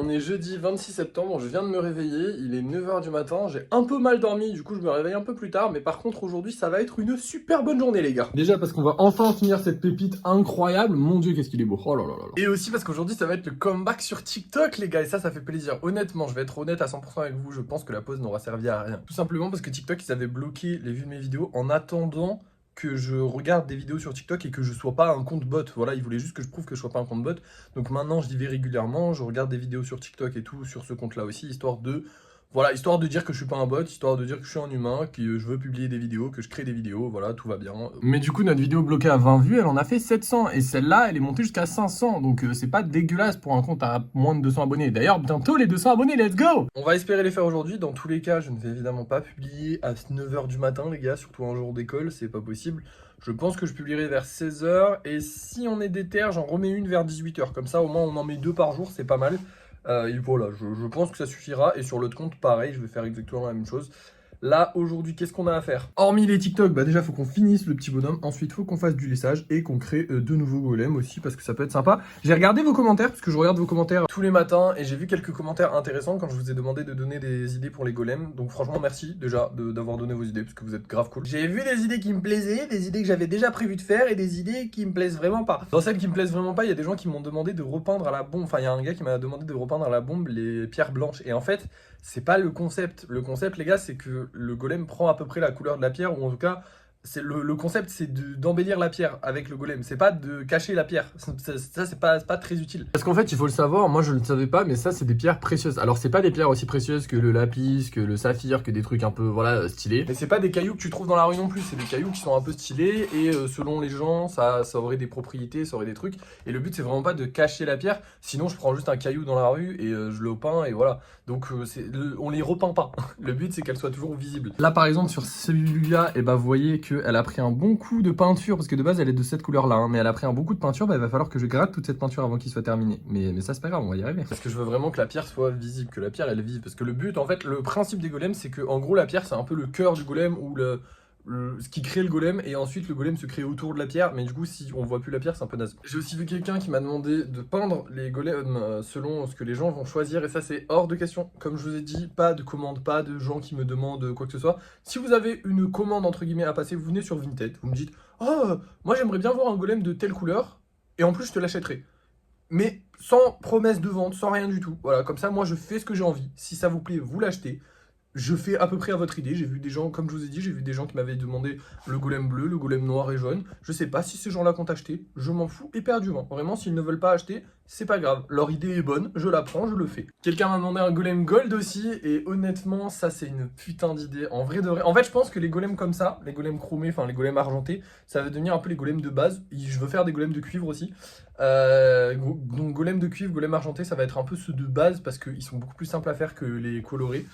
on est jeudi 26 septembre, je viens de me réveiller, il est 9 h du matin, j'ai un peu mal dormi, du coup je me réveille un peu plus tard, mais par contre aujourd'hui ça va être une super bonne journée les gars. Déjà parce qu'on va enfin finir cette pépite incroyable, mon dieu qu'est-ce qu'il est beau, oh là là là là. Et aussi parce qu'aujourd'hui ça va être le comeback sur TikTok les gars, et ça fait plaisir. Honnêtement, je vais être honnête à 100% avec vous, je pense que la pause n'aura servi à rien. Tout simplement parce que TikTok ils avaient bloqué les vues de mes vidéos en attendant que je regarde des vidéos sur TikTok et que je sois pas un compte bot. Voilà, ils voulaient juste que je prouve que je sois pas un compte bot. Donc maintenant, j'y vais régulièrement, je regarde des vidéos sur TikTok et tout sur ce compte-là aussi, histoire de... Voilà, histoire de dire que je suis pas un bot, histoire de dire que je suis un humain, que je veux publier des vidéos, que je crée des vidéos, voilà, tout va bien. Mais du coup, notre vidéo bloquée à 20 vues, elle en a fait 700, et celle-là, elle est montée jusqu'à 500, donc c'est pas dégueulasse pour un compte à moins de 200 abonnés. D'ailleurs, bientôt les 200 abonnés, let's go! On va espérer les faire aujourd'hui, dans tous les cas, je ne vais évidemment pas publier à 9 h du matin, les gars, surtout un jour d'école, c'est pas possible. Je pense que je publierai vers 16 h, et si on est déter, j'en remets une vers 18 h, comme ça au moins on en met 2 par jour, c'est pas mal. Et voilà, je pense que ça suffira. Et sur l'autre compte, pareil, je vais faire exactement la même chose. Là, aujourd'hui, qu'est-ce qu'on a à faire? Hormis les TikTok, bah déjà, faut qu'on finisse le petit bonhomme. Ensuite, faut qu'on fasse du lissage et qu'on crée de nouveaux golems aussi, parce que ça peut être sympa. J'ai regardé vos commentaires, parce que je regarde vos commentaires tous les matins, et j'ai vu quelques commentaires intéressants quand je vous ai demandé de donner des idées pour les golems. Donc franchement, merci déjà d'avoir donné vos idées, parce que vous êtes grave cool. J'ai vu des idées qui me plaisaient, des idées que j'avais déjà prévu de faire, et des idées qui me plaisent vraiment pas. Dans celles qui me plaisent vraiment pas, il y a des gens qui m'ont demandé de repeindre à la bombe. Enfin, il y a un gars qui m'a demandé de repeindre à la bombe les pierres blanches. Et en fait, c'est pas le concept. Le concept, les gars, c'est que le golem prend à peu près la couleur de la pierre, ou en tout cas, c'est le concept, c'est d'embellir la pierre avec le golem. C'est pas de cacher la pierre. Ça c'est pas très utile. Parce qu'en fait, il faut le savoir, moi je ne le savais pas, mais ça, c'est des pierres précieuses. Alors, c'est pas des pierres aussi précieuses que le lapis, que le saphir, que des trucs un peu, voilà, stylés. Mais c'est pas des cailloux que tu trouves dans la rue non plus. C'est des cailloux qui sont un peu stylés, et selon les gens, ça aurait des propriétés, ça aurait des trucs. Et le but, c'est vraiment pas de cacher la pierre. Sinon, je prends juste un caillou dans la rue et je le peins, et voilà. Donc, on les repeint pas. Le but, c'est qu'elles soient toujours visibles. Là, par exemple, sur celui-là, et bah, vous voyez qu'elle a pris un bon coup de peinture, parce que de base, elle est de cette couleur-là, hein, mais elle a pris un bon coup de peinture, bah, il va falloir que je gratte toute cette peinture avant qu'il soit terminé. Mais ça, c'est pas grave, on va y arriver. Parce que je veux vraiment que la pierre soit visible, que la pierre, elle vive. Parce que le but, en fait, le principe des golems, c'est que, en gros, la pierre, c'est un peu le cœur du golem, ou ce qui crée le golem, et ensuite le golem se crée autour de la pierre, mais du coup si on voit plus la pierre c'est un peu naze. J'ai aussi vu quelqu'un qui m'a demandé de peindre les golems selon ce que les gens vont choisir, et ça c'est hors de question. Comme je vous ai dit, pas de commande, pas de gens qui me demandent quoi que ce soit. Si vous avez une commande entre guillemets à passer, vous venez sur Vinted, vous me dites « Oh, moi j'aimerais bien voir un golem de telle couleur, et en plus je te l'achèterai. » Mais sans promesse de vente, sans rien du tout. Voilà, comme ça moi je fais ce que j'ai envie. Si ça vous plaît, vous l'achetez. Je fais à peu près à votre idée. J'ai vu des gens, comme je vous ai dit, j'ai vu des gens qui m'avaient demandé le golem bleu, le golem noir et jaune. Je sais pas si ces gens-là comptent acheter, je m'en fous éperdument. Vraiment, s'ils ne veulent pas acheter, c'est pas grave. Leur idée est bonne, je la prends, je le fais. Quelqu'un m'a demandé un golem gold aussi, et honnêtement, ça c'est une putain d'idée. En vrai de vrai. En fait, je pense que les golems comme ça, les golems chromés, enfin les golems argentés, ça va devenir un peu les golems de base. Je veux faire des golems de cuivre aussi. Donc golem de cuivre, golem argenté, ça va être un peu ceux de base parce qu'ils sont beaucoup plus simples à faire que les colorés.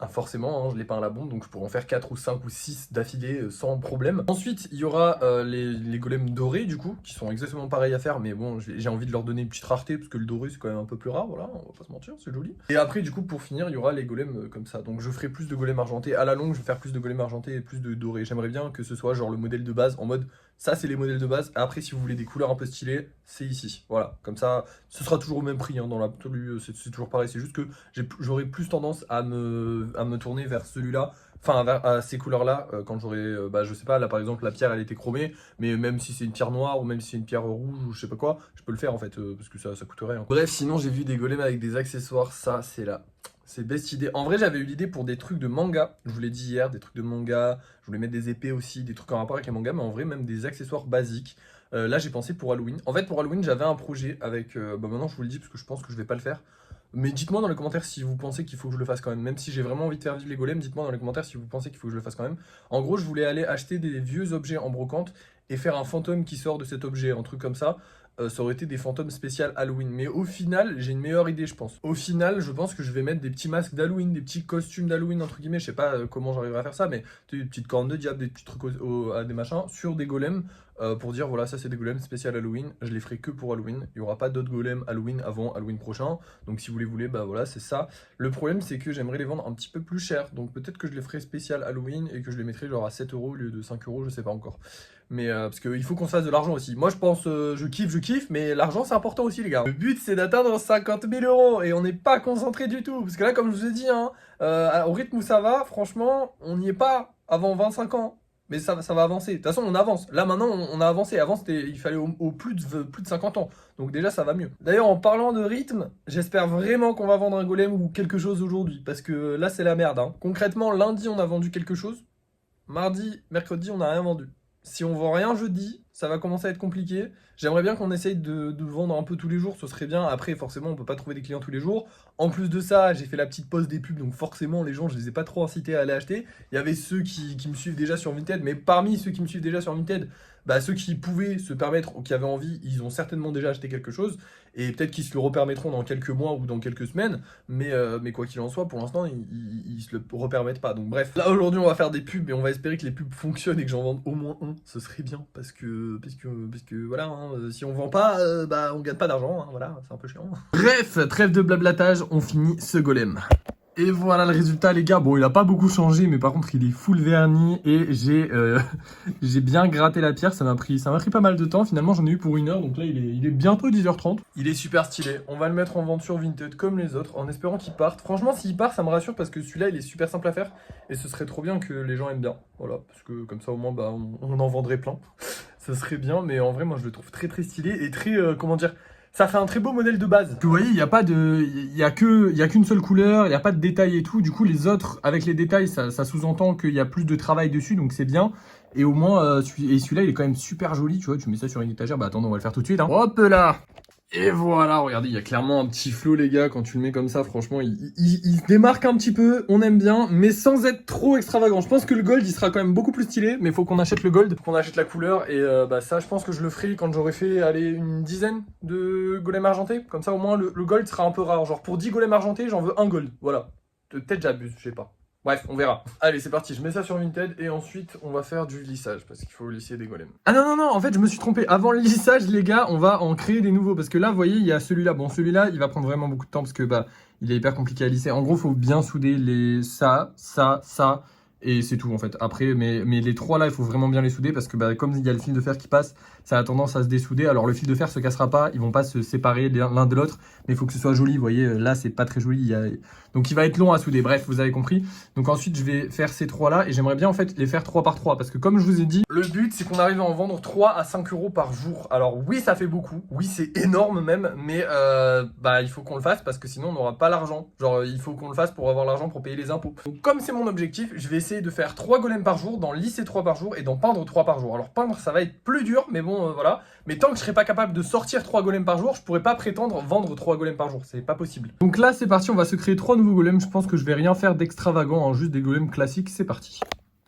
Ah, forcément, hein, je l'ai peint à la bombe, donc je pourrais en faire 4 ou 5 ou 6 d'affilée sans problème. Ensuite, il y aura les golems dorés, du coup, qui sont exactement pareils à faire, mais bon, j'ai envie de leur donner une petite rareté, parce que le doré, c'est quand même un peu plus rare, voilà, on va pas se mentir, c'est joli. Et après, du coup, pour finir, il y aura les golems comme ça. Donc je ferai plus de golems argentés. À la longue, je vais faire plus de golems argentés et plus de dorés. J'aimerais bien que ce soit genre le modèle de base, en mode, ça, c'est les modèles de base. Après, si vous voulez des couleurs un peu stylées, c'est ici. Voilà, comme ça, ce sera toujours au même prix, hein, dans l'absolu, c'est toujours pareil. C'est juste que j'aurai plus tendance à me tourner vers celui-là, enfin à ces couleurs-là, quand j'aurai, bah, je sais pas, là par exemple, la pierre, elle était chromée, mais même si c'est une pierre noire, ou même si c'est une pierre rouge, ou je sais pas quoi, je peux le faire en fait, parce que ça coûte rien. Bref, sinon, j'ai vu des golems avec des accessoires, ça, c'est là. C'est best idée. En vrai, j'avais eu l'idée pour des trucs de manga. Je vous l'ai dit hier, des trucs de manga. Je voulais mettre des épées aussi, des trucs en rapport avec les mangas, mais en vrai, même des accessoires basiques. Là, j'ai pensé pour Halloween. En fait, pour Halloween, j'avais un projet avec. Bah maintenant, je vous le dis parce que je pense que je vais pas le faire. Mais dites-moi dans les commentaires si vous pensez qu'il faut que je le fasse quand même. Même si j'ai vraiment envie de faire vivre les golems, dites-moi dans les commentaires si vous pensez qu'il faut que je le fasse quand même. En gros, je voulais aller acheter des vieux objets en brocante et faire un fantôme qui sort de cet objet, un truc comme ça. Ça aurait été des fantômes spécial Halloween. Mais au final, j'ai une meilleure idée, je pense. Au final, je pense que je vais mettre des petits masques d'Halloween, des petits costumes d'Halloween, entre guillemets. Je sais pas comment j'arriverai à faire ça, mais des petites cornes de diable, des petits trucs des machins, sur des golems, pour dire, voilà, ça c'est des golems spécial Halloween. Je les ferai que pour Halloween. Il n'y aura pas d'autres golems Halloween avant Halloween prochain. Donc si vous les voulez, bah voilà, c'est ça. Le problème, c'est que j'aimerais les vendre un petit peu plus cher. Donc peut-être que je les ferai spécial Halloween et que je les mettrai genre à 7 € au lieu de 5 €, je sais pas encore. Mais parce qu'il faut qu'on se fasse de l'argent aussi. Moi je pense, je kiffe, mais l'argent c'est important aussi les gars. Le but c'est d'atteindre 50 000 euros et on n'est pas concentré du tout. Parce que là comme je vous ai dit, hein, au rythme où ça va, franchement, on n'y est pas avant 25 ans. Mais ça va avancer. De toute façon, on avance. Là, maintenant, on a avancé. Avant, il fallait au plus de 50 ans. Donc déjà, ça va mieux. D'ailleurs, en parlant de rythme, j'espère vraiment qu'on va vendre un golem ou quelque chose aujourd'hui. Parce que là, c'est la merde. Hein. Concrètement, lundi, on a vendu quelque chose. Mardi, mercredi, on n'a rien vendu. Si on vend rien jeudi, ça va commencer à être compliqué. J'aimerais bien qu'on essaye de vendre un peu tous les jours, ce serait bien. Après, forcément, on peut pas trouver des clients tous les jours. En plus de ça, j'ai fait la petite pause des pubs, donc forcément, les gens, je les ai pas trop incités à aller acheter. Il y avait ceux qui me suivent déjà sur Vinted, mais parmi ceux qui me suivent déjà sur Vinted, bah, ceux qui pouvaient se permettre ou qui avaient envie, ils ont certainement déjà acheté quelque chose. Et peut-être qu'ils se le repermettront dans quelques mois ou dans quelques semaines. Mais quoi qu'il en soit, pour l'instant, ils se le repermettent pas. Donc bref, là aujourd'hui, on va faire des pubs et on va espérer que les pubs fonctionnent et que j'en vende au moins un. Ce serait bien parce que voilà, hein, si on vend pas, bah on gagne pas d'argent. Hein, voilà, c'est un peu chiant. Bref, trêve de blablatage, on finit ce golem. Et voilà le résultat les gars, bon il a pas beaucoup changé mais par contre il est full verni et j'ai bien gratté la pierre, ça m'a pris pas mal de temps, finalement j'en ai eu pour 1 heure donc là il est bientôt 10h30. Il est super stylé, on va le mettre en vente sur Vinted comme les autres en espérant qu'il parte. Franchement s'il part ça me rassure parce que celui-là il est super simple à faire et ce serait trop bien que les gens aiment bien, voilà, parce que comme ça au moins bah, on en vendrait plein, ça serait bien mais en vrai moi je le trouve très stylé et très, comment dire, ça fait un très beau modèle de base. Vous voyez, il n'y a pas de, il y a qu'une seule couleur, il n'y a pas de détails et tout. Du coup, les autres, avec les détails, ça sous-entend qu'il y a plus de travail dessus, donc c'est bien. Et au moins, celui-là, il est quand même super joli, tu vois. Tu mets ça sur une étagère, bah attends, on va le faire tout de suite. Hein. Hop là! Et voilà, regardez, il y a clairement un petit flow, les gars, quand tu le mets comme ça, franchement, il se démarque un petit peu, on aime bien, mais sans être trop extravagant. Je pense que le gold, il sera quand même beaucoup plus stylé, mais il faut qu'on achète le gold, qu'on achète la couleur, et bah ça, je pense que je le ferai quand j'aurai fait, allez, une dizaine de golems argentés, comme ça, au moins, le gold sera un peu rare. Genre, pour 10 golems argentés, j'en veux un gold, voilà. Peut-être j'abuse, je sais pas. Bref, on verra. Allez, c'est parti, je mets ça sur Vinted et ensuite on va faire du lissage parce qu'il faut lisser des golems. Ah non, en fait je me suis trompé. Avant le lissage, les gars, on va en créer des nouveaux parce que là, vous voyez, il y a celui-là. Bon, celui-là, il va prendre vraiment beaucoup de temps parce que bah, il est hyper compliqué à lisser. En gros, il faut bien souder ça et c'est tout en fait. Après, mais les trois là, il faut vraiment bien les souder parce que bah, comme il y a le fil de fer qui passe, ça a tendance à se dessouder. Alors le fil de fer se cassera pas, ils vont pas se séparer l'un de l'autre, mais il faut que ce soit joli. Vous voyez, là c'est pas très joli. Donc il va être long à souder. Bref, vous avez compris. Donc ensuite, je vais faire ces trois là et j'aimerais bien en fait les faire 3 par 3 parce que comme je vous ai dit, le but c'est qu'on arrive à en vendre 3 à 5 euros par jour. Alors oui, ça fait beaucoup. Oui, c'est énorme même, mais bah il faut qu'on le fasse parce que sinon on n'aura pas l'argent. Genre il faut qu'on le fasse pour avoir l'argent pour payer les impôts. Donc comme c'est mon objectif, je vais essayer de faire 3 golems par jour, d'en lisser 3 par jour et d'en peindre 3 par jour. Alors peindre ça va être plus dur, mais bon voilà. Mais tant que je serai pas capable de sortir 3 golems par jour, je pourrais pas prétendre vendre 3 golems par jour. C'est pas possible. Donc là c'est parti, on va se créer 3 nouveaux golems. Je pense que je vais rien faire d'extravagant, hein, juste des golems classiques. C'est parti.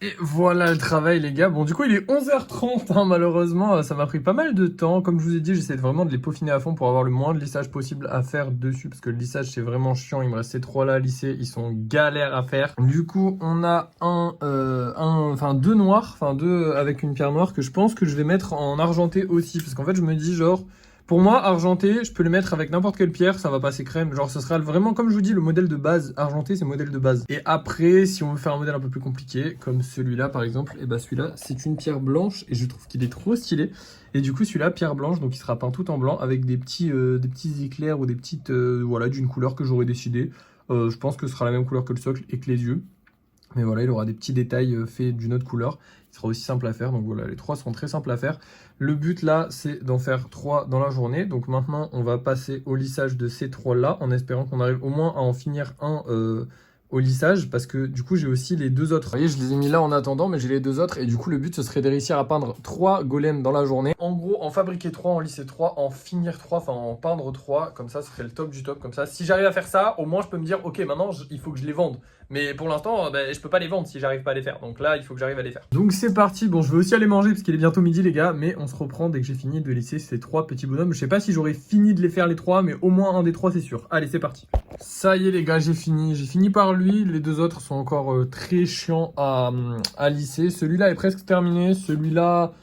Et voilà le travail les gars. Bon du coup il est 11h30 hein, malheureusement ça m'a pris pas mal de temps. Comme je vous ai dit j'essaie vraiment de les peaufiner à fond pour avoir le moins de lissage possible à faire dessus. Parce que le lissage c'est vraiment chiant. Il me reste ces 3 là à lisser. Ils sont galères à faire. Du coup on a deux noirs. Enfin deux avec une pierre noire que je pense que je vais mettre en argenté aussi. Parce qu'en fait je me dis genre... Pour moi, argenté, je peux le mettre avec n'importe quelle pierre, ça va passer crème. Genre, ce sera vraiment, comme je vous dis, le modèle de base. Argenté, c'est le modèle de base. Et après, si on veut faire un modèle un peu plus compliqué, comme celui-là, par exemple, et bah celui-là, c'est une pierre blanche et je trouve qu'il est trop stylé. Et du coup, celui-là, pierre blanche, donc il sera peint tout en blanc avec des petits éclairs ou des petites, voilà, d'une couleur que j'aurais décidé. Je pense que ce sera la même couleur que le socle et que les yeux. Mais voilà, il aura des petits détails faits d'une autre couleur. Il sera aussi simple à faire. Donc voilà, les 3 seront très simples à faire. Le but là, c'est d'en faire 3 dans la journée. Donc maintenant, on va passer au lissage de ces 3 là, en espérant qu'on arrive au moins à en finir un au lissage. Parce que du coup, j'ai aussi les 2 autres. Vous voyez, je les ai mis là en attendant, mais j'ai les 2 autres. Et du coup, le but, ce serait de réussir à peindre 3 golems dans la journée. En gros, en fabriquer 3, en lisser 3, en finir 3, enfin en peindre 3. Comme ça, ce serait le top du top. Comme ça, si j'arrive à faire ça, au moins, je peux me dire, ok, maintenant, il faut que je les vende. Mais pour l'instant, je peux pas les vendre si j'arrive pas à les faire. Donc là, il faut que j'arrive à les faire. Donc c'est parti. Bon, je vais aussi aller manger parce qu'il est bientôt midi, les gars. Mais on se reprend dès que j'ai fini de lisser ces 3 petits bonhommes. Je sais pas si j'aurai fini de les faire les 3, mais au moins un des 3, c'est sûr. Allez, c'est parti. Ça y est, les gars, j'ai fini. J'ai fini par lui. Les 2 autres sont encore très chiants à lisser. Celui-là est presque terminé. Celui-là...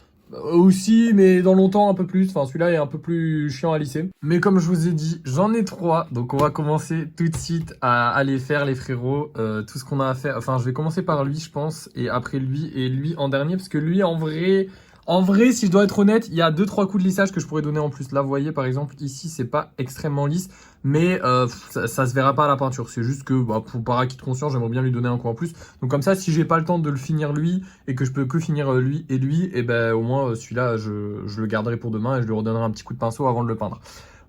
aussi, mais dans longtemps un peu plus. Enfin, celui-là est un peu plus chiant à lisser. Mais comme je vous ai dit, j'en ai 3. Donc, on va commencer tout de suite à aller faire, les frérots. Tout ce qu'on a à faire. Enfin, je vais commencer par lui, je pense. Et après lui. Et lui en dernier. Parce que lui, en vrai, En vrai, si je dois être honnête, il y a 2-3 coups de lissage que je pourrais donner en plus. Là, vous voyez, par exemple, ici, c'est pas extrêmement lisse, mais ça se verra pas à la peinture. C'est juste que, par acquis de conscience, j'aimerais bien lui donner un coup en plus. Donc comme ça, si j'ai pas le temps de le finir lui et que je peux que finir lui, et ben au moins celui-là, je le garderai pour demain et je lui redonnerai un petit coup de pinceau avant de le peindre.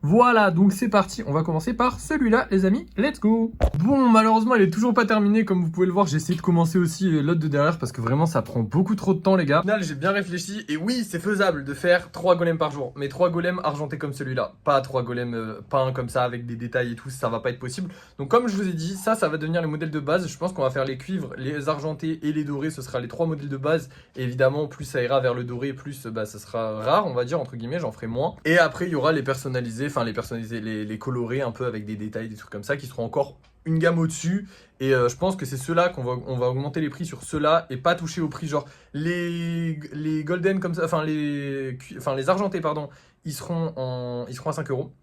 Voilà, donc c'est parti, on va commencer par celui-là, les amis, let's go. Bon, malheureusement, il est toujours pas terminé, comme vous pouvez le voir, j'ai essayé de commencer aussi l'autre de derrière, parce que vraiment, ça prend beaucoup trop de temps, les gars. Au final, j'ai bien réfléchi, et oui, c'est faisable de faire 3 golems par jour, mais 3 golems argentés comme celui-là, pas 3 golems peints comme ça, avec des détails et tout, ça va pas être possible. Donc comme je vous ai dit, ça va devenir les modèles de base, je pense qu'on va faire les cuivres, les argentés et les dorés, ce sera les 3 modèles de base, et évidemment, plus ça ira vers le doré, plus ça sera rare, on va dire, entre guillemets, j'en ferai moins. Et après, il y aura les personnalisés, les colorés un peu avec des détails, des trucs comme ça qui seront encore une gamme au-dessus. Et je pense que c'est ceux-là on va augmenter les prix sur ceux-là et pas toucher au prix. Genre les golden comme ça, enfin les argentés, pardon, ils seront à 5 euros.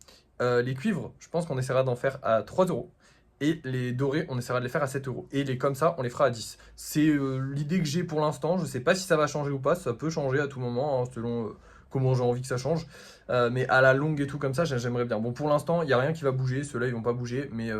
Les cuivres, je pense qu'on essaiera d'en faire à 3 euros. Et les dorés, on essaiera de les faire à 7 euros. Et les comme ça, on les fera à 10. C'est l'idée que j'ai pour l'instant. Je sais pas si ça va changer ou pas. Ça peut changer à tout moment, hein, selon comment j'ai envie que ça change. Mais à la longue et tout comme ça, j'aimerais bien. Bon, pour l'instant, il n'y a rien qui va bouger. Ceux-là, ils vont pas bouger. Mais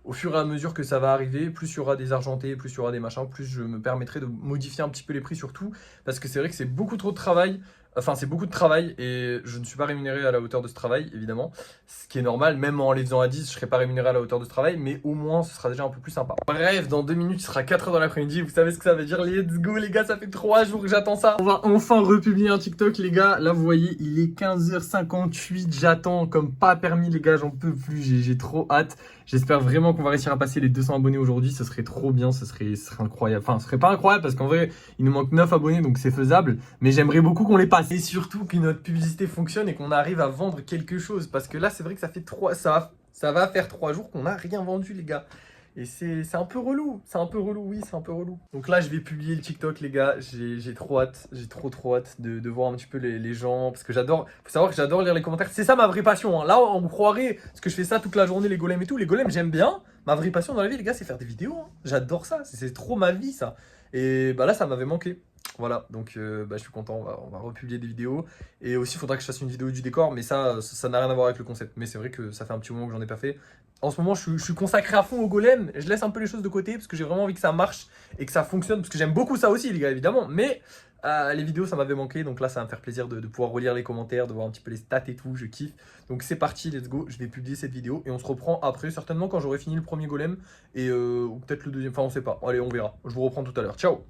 au fur et à mesure que ça va arriver, plus il y aura des argentés, plus il y aura des machins, plus je me permettrai de modifier un petit peu les prix surtout. Parce que c'est vrai que c'est beaucoup trop de travail. Enfin, c'est beaucoup de travail et je ne suis pas rémunéré à la hauteur de ce travail, évidemment. Ce qui est normal, même en les faisant à 10, je ne serai pas rémunéré à la hauteur de ce travail, mais au moins, ce sera déjà un peu plus sympa. Bref, dans 2 minutes, il sera 4h dans l'après-midi. Vous savez ce que ça veut dire, let's go, les gars, ça fait 3 jours que j'attends ça. On va enfin republier un TikTok, les gars. Là, vous voyez, il est 15h58. J'attends comme pas permis, les gars, j'en peux plus. J'ai trop hâte. J'espère vraiment qu'on va réussir à passer les 200 abonnés aujourd'hui. Ce serait trop bien, ce serait incroyable. Enfin, ce serait pas incroyable parce qu'en vrai, il nous manque 9 abonnés, donc c'est faisable. Mais j'aimerais beaucoup qu'on les passe. Et surtout que notre publicité fonctionne et qu'on arrive à vendre quelque chose. Parce que là, c'est vrai que ça fait 3... Ça va faire 3 jours qu'on n'a rien vendu, les gars. Et c'est un peu relou. C'est un peu relou, oui, c'est un peu relou. Donc là, je vais publier le TikTok, les gars. J'ai trop hâte. J'ai trop hâte de voir un petit peu les gens. Parce que j'adore... Faut savoir que j'adore lire les commentaires. C'est ça ma vraie passion, hein. Là, on me croirait... Parce que je fais ça toute la journée, les golems et tout. Les golems, j'aime bien. Ma vraie passion dans la vie, les gars, c'est faire des vidéos, hein. J'adore ça. C'est trop ma vie, ça. Et bah là, ça m'avait manqué. Voilà, donc je suis content, on va republier des vidéos. Et aussi, il faudra que je fasse une vidéo du décor, mais ça n'a rien à voir avec le concept. Mais c'est vrai que ça fait un petit moment que j'en ai pas fait. En ce moment, je suis consacré à fond au golem. Je laisse un peu les choses de côté parce que j'ai vraiment envie que ça marche et que ça fonctionne. Parce que j'aime beaucoup ça aussi, les gars, évidemment. Mais les vidéos, ça m'avait manqué. Donc là, ça va me faire plaisir de pouvoir relire les commentaires, de voir un petit peu les stats et tout. Je kiffe. Donc c'est parti, let's go. Je vais publier cette vidéo et on se reprend après, certainement quand j'aurai fini le premier golem. Et ou peut-être le deuxième. Enfin, on sait pas. Allez, on verra. Je vous reprends tout à l'heure. Ciao!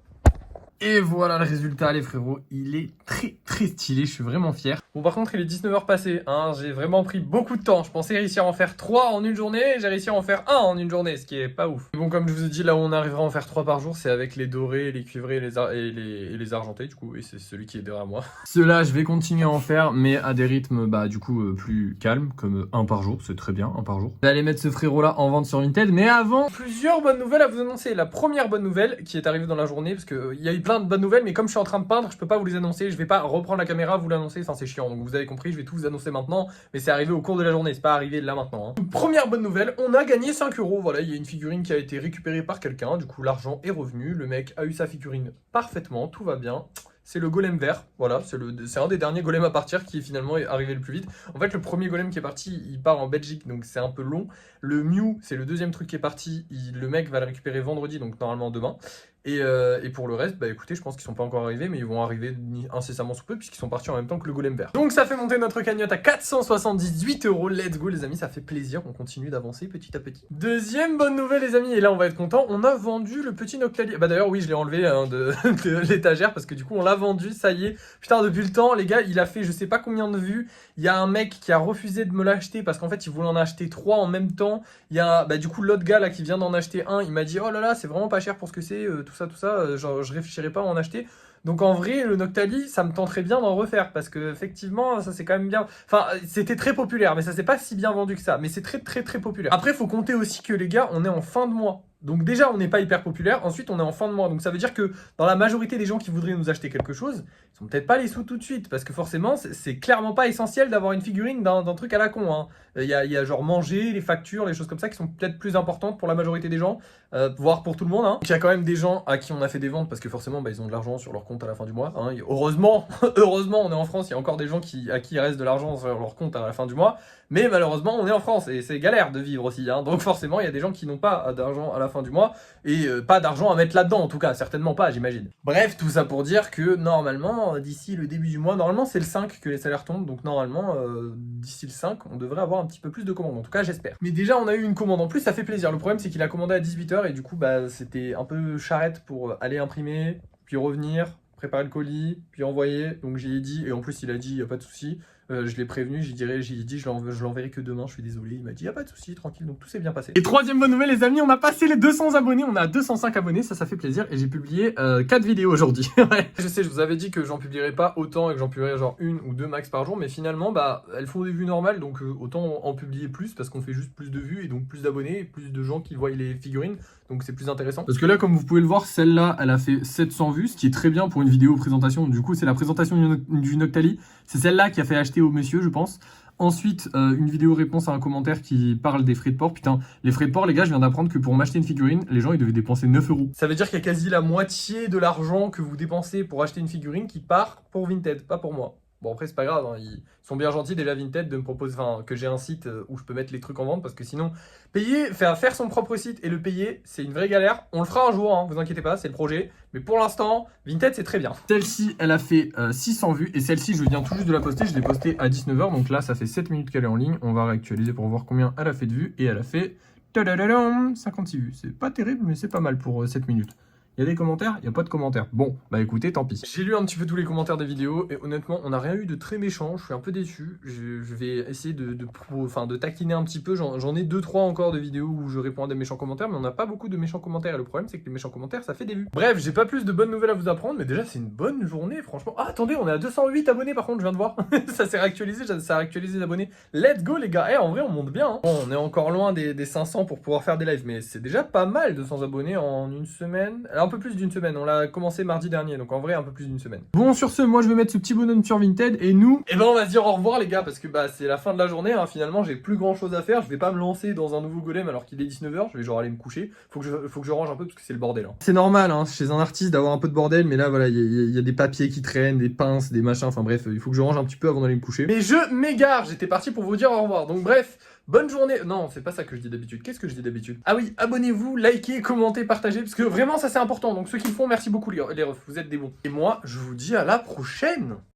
Et voilà le résultat, les frérots, il est très stylé, je suis vraiment fier. Bon, par contre, il est 19h passé, hein, j'ai vraiment pris beaucoup de temps. Je pensais réussir à en faire 3 en une journée, j'ai réussi à en faire 1 en une journée, ce qui est pas ouf. Bon, comme je vous ai dit, là où on arrivera à en faire 3 par jour, c'est avec les dorés, les cuivrés et les argentés, du coup, et c'est celui qui est derrière moi. Ceux-là, je vais continuer à en faire, mais à des rythmes, du coup, plus calmes, comme 1 par jour, c'est très bien, 1 par jour. Je vais aller mettre ce frérot-là en vente sur Vinted, mais avant, plusieurs bonnes nouvelles à vous annoncer. La première bonne nouvelle, qui est arrivée dans la journée, parce qu'il y a eu plein de bonnes nouvelles, mais comme je suis en train de peindre, je peux pas vous les annoncer, je vais pas reprendre la caméra, vous l'annoncer, enfin c'est chiant, donc vous avez compris, je vais tout vous annoncer maintenant, mais c'est arrivé au cours de la journée, c'est pas arrivé là maintenant, hein. Première bonne nouvelle, on a gagné 5 euros, voilà, il y a une figurine qui a été récupérée par quelqu'un, du coup l'argent est revenu, le mec a eu sa figurine parfaitement, tout va bien. C'est le golem vert, voilà, c'est un des derniers golems à partir qui finalement est arrivé le plus vite. En fait, le premier golem qui est parti, il part en Belgique, donc c'est un peu long. Le Mew, c'est le deuxième truc qui est parti, le mec va le récupérer vendredi, donc normalement demain. Et pour le reste, écoutez, je pense qu'ils sont pas encore arrivés, mais ils vont arriver incessamment sous peu, puisqu'ils sont partis en même temps que le golem vert. Donc ça fait monter notre cagnotte à 478 euros, let's go les amis, ça fait plaisir, on continue d'avancer petit à petit. Deuxième bonne nouvelle les amis, et là on va être content, on a vendu le petit Noctali. D'ailleurs oui, je l'ai enlevé de l'étagère, parce que du coup on l'a vendu, ça y est. Putain, depuis le temps, les gars, il a fait je sais pas combien de vues. Il y a un mec qui a refusé de me l'acheter, parce qu'en fait il voulait en acheter 3 en même temps. Il y a du coup l'autre gars là qui vient d'en acheter un, il m'a dit oh là là, c'est vraiment pas cher pour ce que c'est, tout ça, genre je réfléchirais pas à en acheter. Donc en vrai, le Noctali, ça me tenterait bien d'en refaire, parce que effectivement, ça c'est quand même bien. Enfin, c'était très populaire, mais ça c'est pas si bien vendu que ça, mais c'est très populaire. Après, faut compter aussi que les gars, on est en fin de mois. Donc déjà, on n'est pas hyper populaire. Ensuite, on est en fin de mois. Donc ça veut dire que dans la majorité des gens qui voudraient nous acheter quelque chose, ils ont peut-être pas les sous tout de suite. Parce que forcément, c'est clairement pas essentiel d'avoir une figurine d'un truc à la con. Hein. Il y a genre manger, les factures, les choses comme ça qui sont peut-être plus importantes pour la majorité des gens, voire pour tout le monde. Hein. Il y a quand même des gens à qui on a fait des ventes parce que forcément, ils ont de l'argent sur leur compte à la fin du mois. Hein. Heureusement, heureusement, on est en France. Il y a encore des gens à qui il reste de l'argent sur leur compte à la fin du mois. Mais malheureusement, on est en France et c'est galère de vivre aussi. Hein. Donc forcément, il y a des gens qui n'ont pas d'argent à la fin du mois et pas d'argent à mettre là-dedans en tout cas. Certainement pas, j'imagine. Bref, tout ça pour dire que normalement, d'ici le début du mois, normalement c'est le 5 que les salaires tombent. Donc normalement, d'ici le 5, on devrait avoir un petit peu plus de commandes. En tout cas, j'espère. Mais déjà, on a eu une commande en plus, ça fait plaisir. Le problème, c'est qu'il a commandé à 18h et du coup, c'était un peu charrette pour aller imprimer, puis revenir, préparer le colis, puis envoyer. Donc j'ai dit, et en plus il a dit, il n'y a pas de souci. Je l'ai prévenu, j'ai dit je l'enverrai que demain, je suis désolé. Il m'a dit, y a pas de souci, tranquille, donc tout s'est bien passé. Et troisième bonne nouvelle les amis, on a passé les 200 abonnés, on a 205 abonnés, ça fait plaisir. Et j'ai publié 4 vidéos aujourd'hui. Je sais, je vous avais dit que j'en publierai pas autant et que j'en publierai genre 1 ou 2 max par jour. Mais finalement, elles font des vues normales, donc autant en publier plus parce qu'on fait juste plus de vues et donc plus d'abonnés, et plus de gens qui voient les figurines. Donc c'est plus intéressant. Parce que là, comme vous pouvez le voir, celle-là, elle a fait 700 vues, ce qui est très bien pour une vidéo présentation. Du coup, c'est la présentation du Noctali. C'est celle-là qui a fait acheter au monsieur, je pense. Ensuite, une vidéo réponse à un commentaire qui parle des frais de port. Putain, les frais de port, les gars, je viens d'apprendre que pour m'acheter une figurine, les gens, ils devaient dépenser 9 €. Ça veut dire qu'il y a quasi la moitié de l'argent que vous dépensez pour acheter une figurine qui part pour Vinted, pas pour moi. Bon après c'est pas grave, hein. Ils sont bien gentils déjà Vinted de me proposer que j'ai un site où je peux mettre les trucs en vente parce que sinon faire son propre site et le payer c'est une vraie galère. On le fera un jour, hein, vous inquiétez pas, c'est le projet. Mais pour l'instant, Vinted c'est très bien. Celle-ci elle a fait 600 vues et celle-ci je viens tout juste de la poster, je l'ai postée à 19h donc là ça fait 7 minutes qu'elle est en ligne. On va réactualiser pour voir combien elle a fait de vues et elle a fait 56 vues. C'est pas terrible mais c'est pas mal pour 7 minutes. Il y a des commentaires? Il n'y a pas de commentaires. Bon, écoutez, tant pis. J'ai lu un petit peu tous les commentaires des vidéos et honnêtement, on n'a rien eu de très méchant. Je suis un peu déçu. Je vais essayer de taquiner un petit peu. J'en ai 2-3 encore de vidéos où je réponds à des méchants commentaires, mais on n'a pas beaucoup de méchants commentaires. Et le problème, c'est que les méchants commentaires, ça fait des vues. Bref, j'ai pas plus de bonnes nouvelles à vous apprendre, mais déjà, c'est une bonne journée, franchement. Ah, attendez, on est à 208 abonnés par contre, je viens de voir. Ça s'est réactualisé, ça a actualisé les abonnés. Let's go, les gars. En vrai, on monte bien. Hein. Bon, on est encore loin des 500 pour pouvoir faire des lives, mais c'est déjà pas mal, 200 abonnés en une semaine. Alors, un peu plus d'une semaine, on l'a commencé mardi dernier, donc en vrai un peu plus d'une semaine. Bon sur ce, moi je vais mettre ce petit bonhomme sur Vinted et nous, on va se dire au revoir les gars parce que c'est la fin de la journée, hein. Finalement j'ai plus grand chose à faire, je vais pas me lancer dans un nouveau golem alors qu'il est 19h, je vais genre aller me coucher, faut que je range un peu parce que c'est le bordel. Hein. C'est normal hein, chez un artiste d'avoir un peu de bordel, mais là voilà, il y a des papiers qui traînent, des pinces, des machins, enfin bref, il faut que je range un petit peu avant d'aller me coucher. Mais je m'égare, j'étais parti pour vous dire au revoir, donc bref. Bonne journée. Non, c'est pas ça que je dis d'habitude. Qu'est-ce que je dis d'habitude? Ah oui, abonnez-vous, likez, commentez, partagez, parce que vraiment ça c'est important. Donc ceux qui le font, merci beaucoup les refs, vous êtes des bons. Et moi, je vous dis à la prochaine.